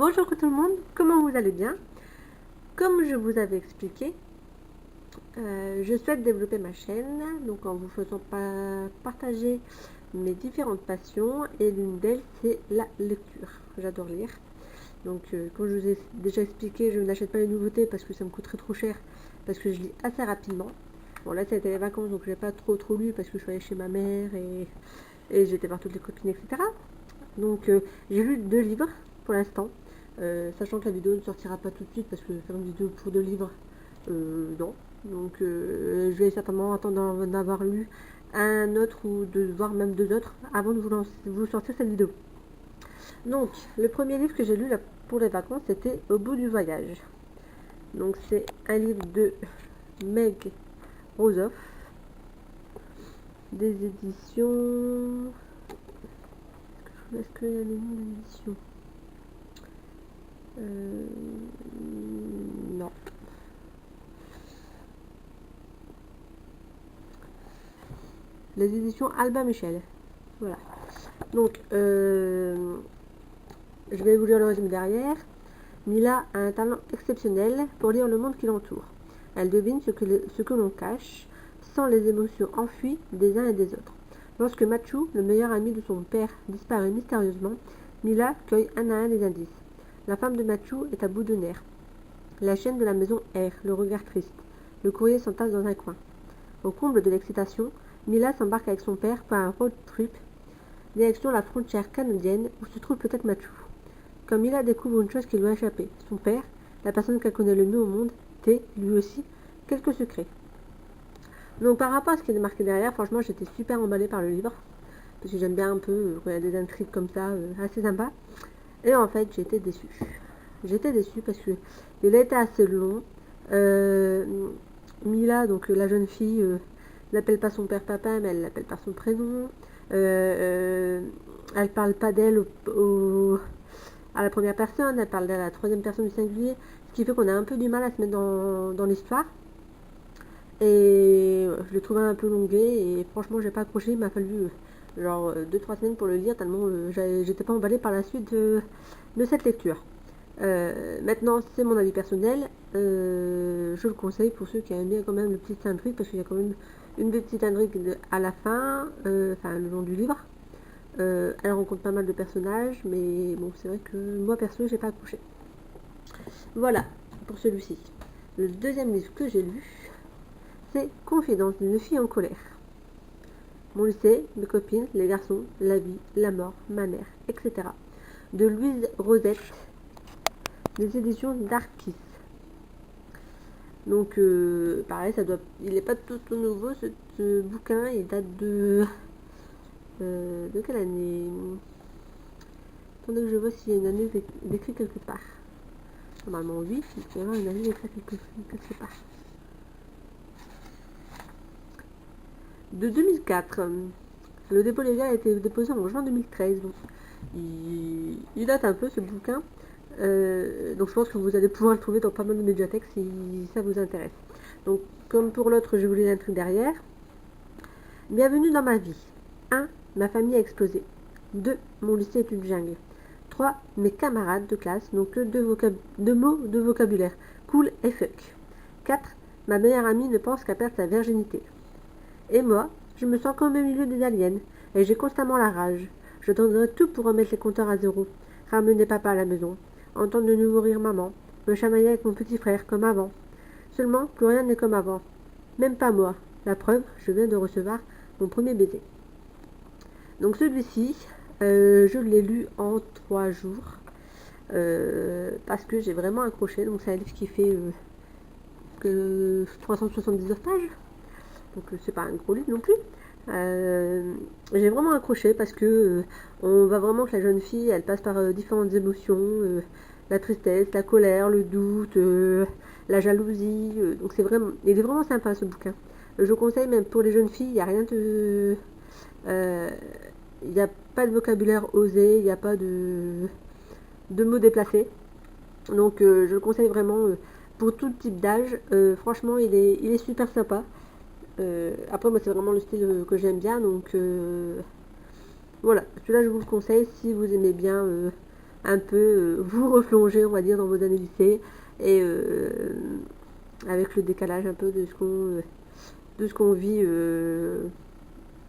Bonjour tout le monde, comment vous allez bien? Comme je vous avais expliqué, je souhaite développer ma chaîne, donc en vous faisant partager mes différentes passions, et l'une d'elles c'est la lecture. J'adore lire. Donc comme je vous ai déjà expliqué, je n'achète pas les nouveautés parce que ça me coûterait trop cher, parce que je lis assez rapidement. Bon là c'était les vacances donc j'ai pas trop lu parce que je suis allée chez ma mère et j'étais voir toutes les copines, etc. Donc j'ai lu 2 livres pour l'instant, sachant que la vidéo ne sortira pas tout de suite parce que faire une vidéo pour 2 livres, non. Donc je vais certainement attendre d'en avoir lu un autre ou voire même 2 autres avant de vous sortir cette vidéo. Donc le premier livre que j'ai lu là, pour les vacances, c'était Au bout du voyage. Donc c'est un livre de Meg Rosoff, des éditions... Est-ce qu'il y a des noms d'éditions? Non. Les éditions Albin Michel. Voilà. Donc, je vais vous lire le résumé derrière. Mila a un talent exceptionnel pour lire le monde qui l'entoure. Elle devine ce que l'on cache, sent les émotions enfuies des uns et des autres. Lorsque Machu, le meilleur ami de son père, disparaît mystérieusement, Mila cueille un à un les indices. La femme de Machu est à bout de nerfs. La chienne de la maison erre, le regard triste. Le courrier s'entasse dans un coin. Au comble de l'excitation, Mila s'embarque avec son père pour un road trip direction la frontière canadienne où se trouve peut-être Machu. Quand Mila découvre une chose qui lui a échappé, son père, la personne qu'elle connaît le mieux au monde, tait, lui aussi, quelques secrets. Donc par rapport à ce qui est marqué derrière, franchement j'étais super emballée par le livre, parce que j'aime bien un peu quand il y a des intrigues comme ça, assez sympa. Et en fait j'ai été déçue. J'étais déçue parce que il a été assez long. Mila, donc la jeune fille, n'appelle pas son père papa, mais elle l'appelle par son prénom. Elle parle pas d'elle à la première personne, elle parle d'elle à la troisième personne du singulier, ce qui fait qu'on a un peu du mal à se mettre dans l'histoire. Et je l'ai trouvé un peu longué et franchement j'ai pas accroché, il m'a fallu genre 2-3 semaines pour le lire tellement j'étais pas emballée par la suite de cette lecture. Maintenant c'est mon avis personnel, je le conseille pour ceux qui aiment bien quand même le petit intrigue parce qu'il y a quand même une petite intrigue à la fin, enfin le long du livre. Elle rencontre pas mal de personnages mais bon c'est vrai que moi perso j'ai pas accroché. Voilà pour celui-ci. Le deuxième livre que j'ai lu, c'est Confidence d'une fille en colère. Mon lycée, mes copines, les garçons, la vie, la mort, ma mère, etc. De Louise Rosette, des éditions Darkis. Donc, pareil, il n'est pas tout nouveau ce bouquin, il date de quelle année? Attendez que je vois s'il y a une année décrite quelque part. Normalement oui, il y avoir une année décrite quelque part. De 2004. Le dépôt légal a été déposé en juin 2013. Donc il date un peu ce bouquin. Donc je pense que vous allez pouvoir le trouver dans pas mal de médiathèques si ça vous intéresse. Donc comme pour l'autre, je vous lis l'intrigue derrière. Bienvenue dans ma vie. 1. Ma famille a explosé. 2. Mon lycée est une jungle. 3. Mes camarades de classe n'ont que 2 mots de vocabulaire. Cool et fuck. 4. Ma meilleure amie ne pense qu'à perdre sa virginité. Et moi, je me sens comme au milieu des aliens, et j'ai constamment la rage. Je donnerai tout pour remettre les compteurs à zéro, ramener papa à la maison, entendre de nouveau rire maman, me chamailler avec mon petit frère comme avant. Seulement, plus rien n'est comme avant. Même pas moi. La preuve, je viens de recevoir mon premier baiser. Donc celui-ci, je l'ai lu en 3 jours, parce que j'ai vraiment accroché. Donc c'est un livre qui fait que 379 pages. Donc c'est pas un gros livre non plus. J'ai vraiment accroché parce que on voit vraiment que la jeune fille elle passe par différentes émotions, la tristesse, la colère, le doute, la jalousie. Donc il est vraiment sympa ce bouquin. Je conseille même pour les jeunes filles, il n'y a rien de, il n'y a pas de vocabulaire osé, il n'y a pas de mots déplacés. Donc je le conseille vraiment pour tout type d'âge. Franchement il est super sympa. Après moi c'est vraiment le style que j'aime bien donc voilà, celui-là je vous le conseille si vous aimez bien un peu vous replonger, on va dire, dans vos années lycée, et avec le décalage un peu de ce qu'on vit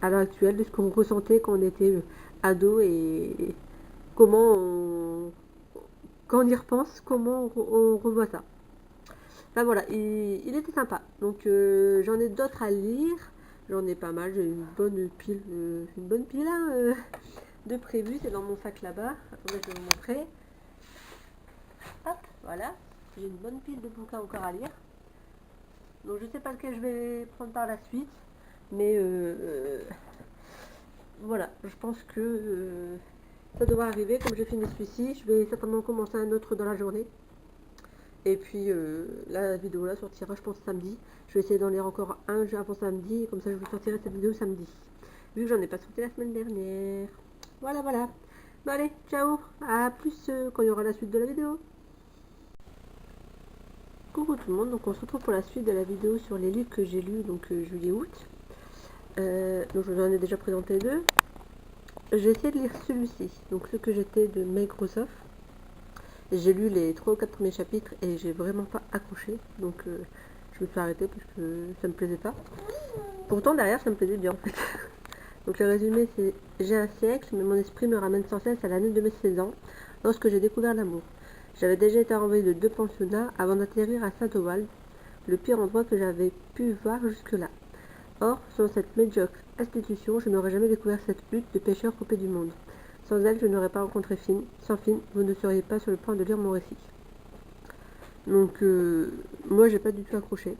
à l'heure actuelle, de ce qu'on ressentait quand on était ado, et comment on, quand on y repense, comment on revoit ça. Enfin voilà, il était sympa. Donc j'en ai d'autres à lire. J'en ai pas mal, j'ai une bonne pile hein, de prévues. C'est dans mon sac là-bas. Attendez, je vais vous montrer. Hop, voilà. J'ai une bonne pile de bouquins encore à lire. Donc je sais pas lequel je vais prendre par la suite. Mais voilà, je pense que ça devrait arriver. Comme j'ai fini celui-ci, je vais certainement commencer un autre dans la journée. Et puis la vidéo là sortira, je pense, samedi. Je vais essayer d'en lire encore un avant samedi. Et comme ça, je vous sortirai cette vidéo samedi. Vu que j'en ai pas sorti la semaine dernière. Voilà, voilà. Bon, allez, ciao. À plus quand il y aura la suite de la vidéo. Coucou tout le monde. Donc, on se retrouve pour la suite de la vidéo sur les livres que j'ai lus, donc juillet-août. Donc, je vous en ai déjà présenté deux. J'ai essayé de lire celui-ci. Donc, ce que j'étais de Microsoft. J'ai lu les 3 ou 4 premiers chapitres et j'ai vraiment pas accroché. Donc, je me suis arrêtée parce que ça me plaisait pas. Pourtant, derrière, ça me plaisait bien en fait. Donc, le résumé, c'est: j'ai un siècle, mais mon esprit me ramène sans cesse à l'année de mes 16 ans, lorsque j'ai découvert l'amour. J'avais déjà été renvoyée de 2 pensionnats avant d'atterrir à Saint-Owald, le pire endroit que j'avais pu voir jusque-là. Or, sans cette médiocre institution, je n'aurais jamais découvert cette hutte de pêcheurs coupés du monde. Sans elle, je n'aurais pas rencontré Finn. Sans Finn, vous ne seriez pas sur le point de lire mon récit. Donc, moi, j'ai pas du tout accroché.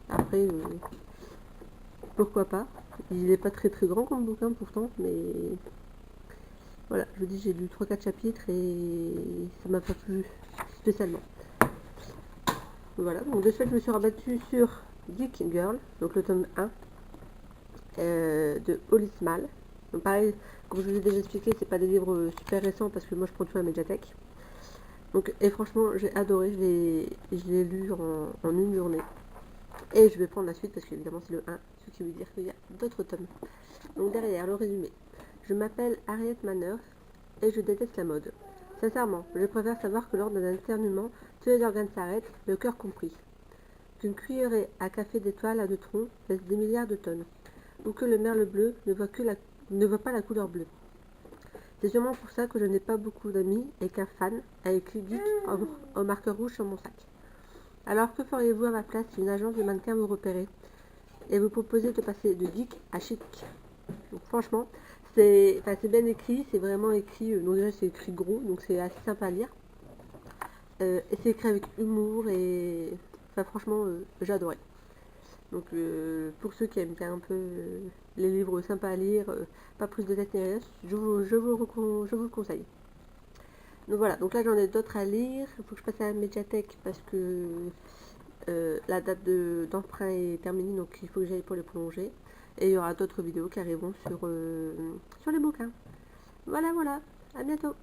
Après, pourquoi pas. Il n'est pas très très grand comme bouquin pourtant, mais voilà, je vous dis, j'ai lu 3-4 chapitres et ça m'a pas plu spécialement. Voilà, donc de suite, je me suis rabattue sur Geek Girl, donc le tome 1 de Holly Small. Donc pareil, comme je vous ai déjà expliqué, c'est pas des livres super récents parce que moi je prends tout à la médiathèque. Donc, et franchement, j'ai adoré, je l'ai lu en une journée. Et je vais prendre la suite parce qu'évidemment c'est le 1, ce qui veut dire qu'il y a d'autres tomes. Donc derrière, le résumé. Je m'appelle Harriet Manners et je déteste la mode. Sincèrement, je préfère savoir que lors d'un éternuement, tous les organes s'arrêtent, le cœur compris. Qu'une cuillerée à café d'étoiles à neutrons pèse des milliards de tonnes. Ou que le merle bleu ne voit pas la couleur bleue. C'est sûrement pour ça que je n'ai pas beaucoup d'amis et qu'un fan a écrit Geek en marqueur rouge sur mon sac. Alors que feriez-vous à ma place si une agence de mannequins vous repérait et vous proposait de passer de geek à chic? Donc franchement, c'est bien écrit, c'est vraiment écrit, donc déjà c'est écrit gros, donc c'est assez sympa à lire. Et c'est écrit avec humour et franchement, j'ai adoré. Donc pour ceux qui aiment bien un peu les livres sympas à lire, pas plus de tête ni rien, je vous le conseille. Donc voilà, donc là j'en ai d'autres à lire. Il faut que je passe à la médiathèque parce que la date d'emprunt est terminée, donc il faut que j'aille pour les prolonger. Et il y aura d'autres vidéos qui arriveront sur les bouquins. Voilà, voilà, à bientôt.